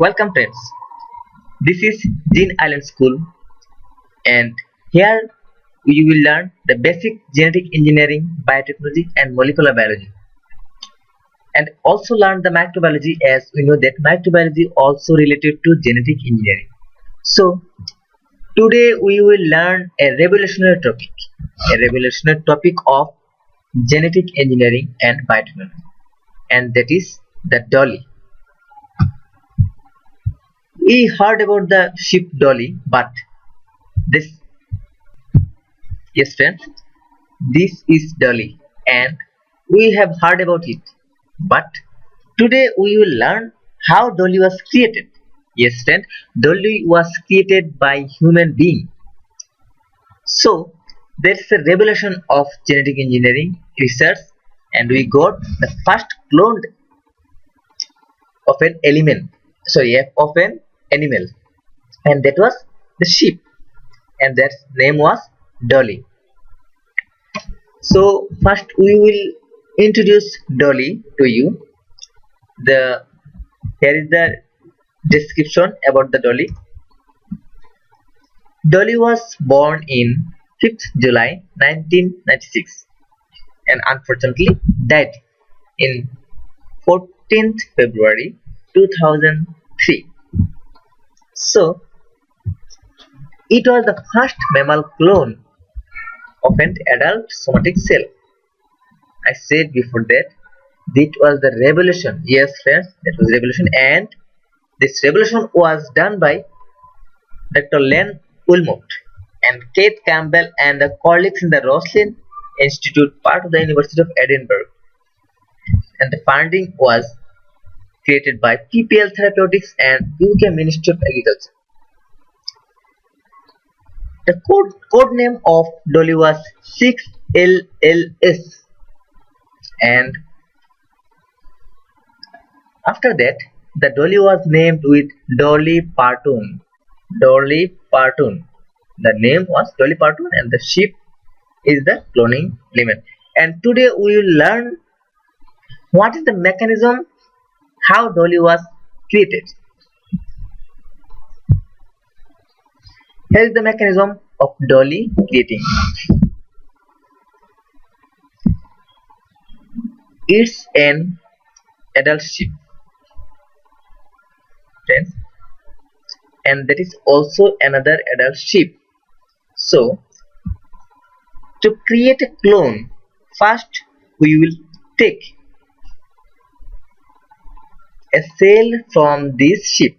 Welcome friends, this is Gene Island School and here you will learn the basic genetic engineering, biotechnology and molecular biology, and also learn the microbiology, as we know that microbiology also related to genetic engineering. So today we will learn a revolutionary topic of genetic engineering and biotechnology, and that is the Dolly. We heard about the ship Dolly, but this, yes friends, this is Dolly and we have heard about it. But today we will learn how Dolly was created. Yes friends, Dolly was created by human being. So there is a revolution of genetic engineering research, and we got the first clone of an element, of an animal, and that was the sheep, and that name was Dolly. So first we will introduce Dolly to you. The Here is the description about the Dolly. Dolly was born in 5th July 1996 and unfortunately died in 14th February 2003. So it was the first mammal clone of an adult somatic cell. I said before that it was the revolution. Yes friends, that was revolution, and this revolution was done by Dr. Ian Wilmut and Kate Campbell and the colleagues in the Roslin Institute, part of the University of Edinburgh, and the funding was created by PPL Therapeutics and UK Ministry of Agriculture. The code name of Dolly was 6LLS, and after that the Dolly was named with Dolly Parton. Dolly Parton. The name was Dolly Parton and the sheep is the cloning element. And today we will learn what is the mechanism how Dolly was created. Here is the mechanism of Dolly creating. It's an adult sheep, friends, and that is also another adult sheep. So to create a clone, first we will take a cell from this sheep.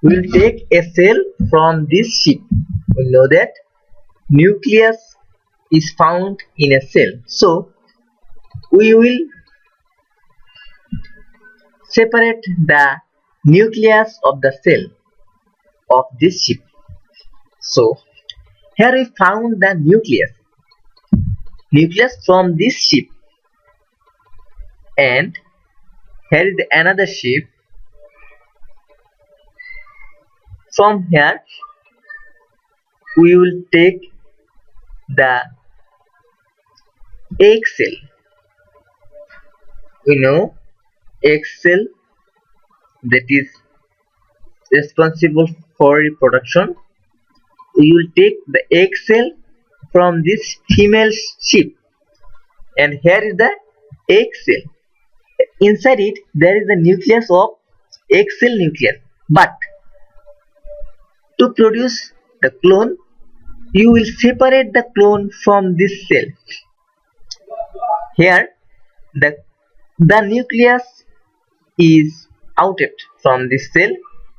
We will take a cell from this sheep. We know that nucleus is found in a cell. So we will separate the nucleus of the cell of this sheep. So here we found the nucleus from this sheep, and here is another sheep. From here we will take the egg cell. We know egg cell that is responsible for reproduction. We will take the egg cell from this female sheep, and here is the egg cell. Inside it there is the nucleus of egg cell nucleus, but to produce the clone you will separate the clone from this cell. Here the nucleus is outed from this cell,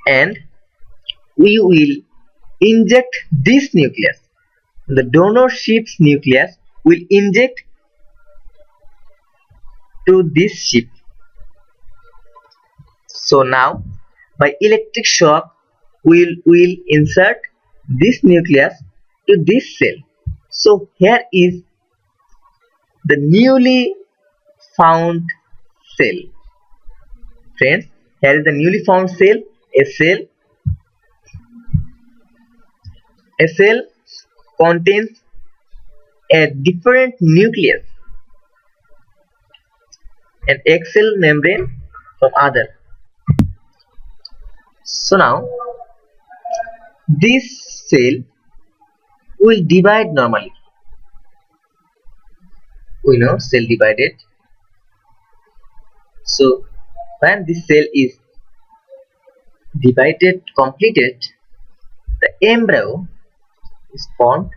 and we will inject this nucleus. The donor sheep's nucleus will inject to this sheep. So now by electric shock we will insert this nucleus to this cell. So here is the newly found cell. Friends, here is the newly found cell. A cell contains a different nucleus, an egg cell membrane from other. So now this cell will divide normally. We know cell divided. So when this cell is divided completed, the embryo is formed.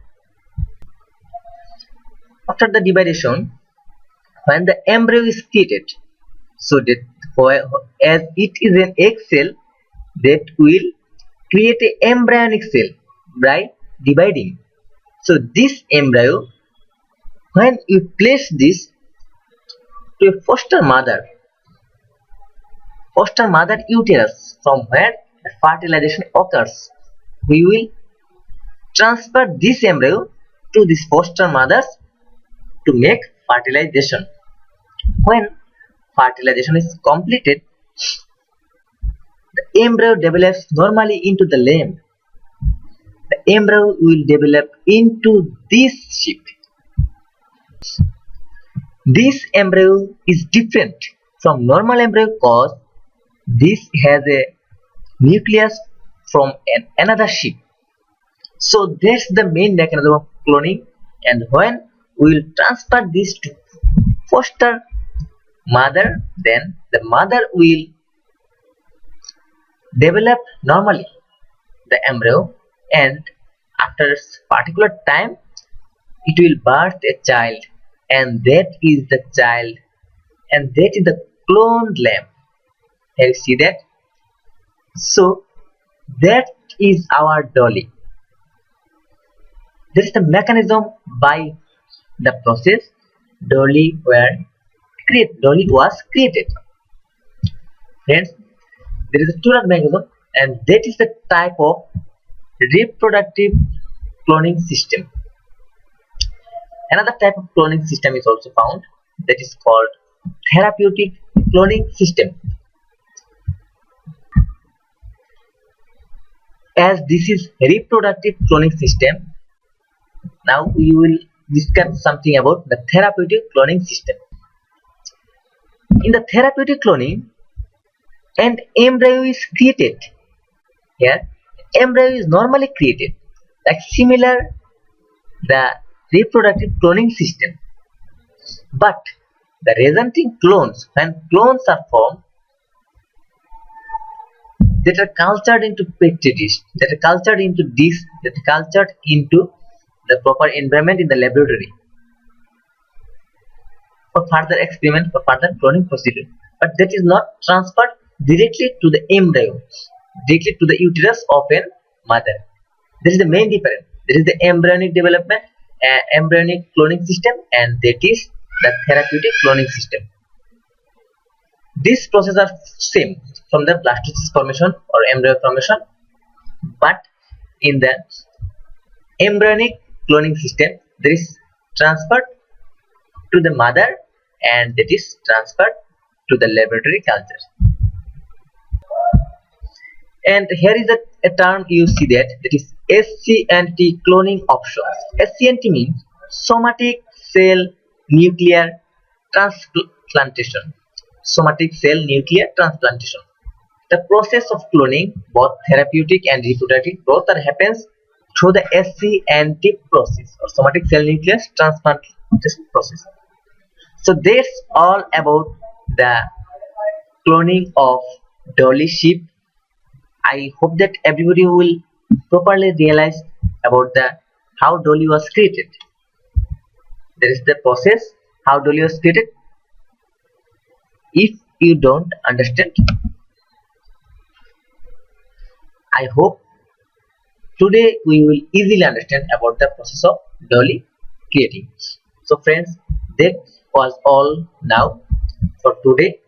After the division, when the embryo is created, so that as it is an egg cell, that will create a embryonic cell by dividing. So this embryo, when you place this to a foster mother uterus from where fertilization occurs, we will transfer this embryo to this foster mothers to make fertilization. When fertilization is completed, the embryo develops normally into the limb. The embryo will develop into this shape. This embryo is different from normal embryo because this has a nucleus from another shape. So that's the main mechanism of cloning, and when we will transfer this to foster mother, then the mother will develop normally the embryo, and after a particular time it will birth a child, and that is the child, and that is the cloned lamb. Can you see that? So that is our Dolly. That is the mechanism by the process Dolly was created. Friends, there is a two-rod mechanism, and that is the type of reproductive cloning system. Another type of cloning system is also found, that is called therapeutic cloning system. As this is reproductive cloning system, now we will discuss something about the therapeutic cloning system. In the therapeutic cloning, an embryo is created. Here, embryo is normally created, like similar the reproductive cloning system. But the resulting clones, when clones are formed, that are cultured into petri dish, that are cultured into this, that are cultured into the proper environment in the laboratory for further experiment, for further cloning procedure. But that is not transferred directly to the embryo, directly to the uterus of a mother. This is the main difference. There is the embryonic development, embryonic cloning system, and that is the therapeutic cloning system. These processes are same from the blastocyst formation or embryo formation, but in the embryonic cloning system, there is transferred to the mother, and that is transferred to the laboratory culture. And here is a term you see that is SCNT cloning options. SCNT means somatic cell nuclear transplantation. Somatic cell nuclear transplantation. The process of cloning, both therapeutic and reproductive, both happens through the SCNT process or somatic cell nuclear transplantation process. So that's all about the cloning of Dolly sheep. I hope that everybody will properly realize about how Dolly was created. There is the process how Dolly was created. If you don't understand, I hope today we will easily understand about the process of Dolly creating. So friends, that was all now for today.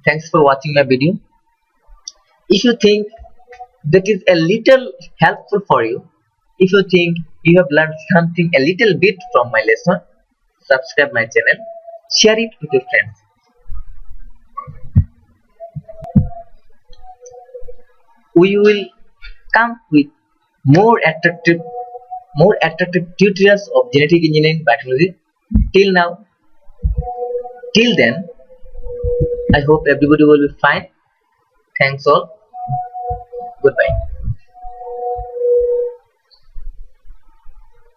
Thanks for watching my video. If you think that is a little helpful for you, if you think you have learned something a little bit from my lesson, subscribe my channel, share it with your friends. We will come with more attractive tutorials of genetic engineering biotechnology. Till then, I hope everybody will be fine. Thanks all.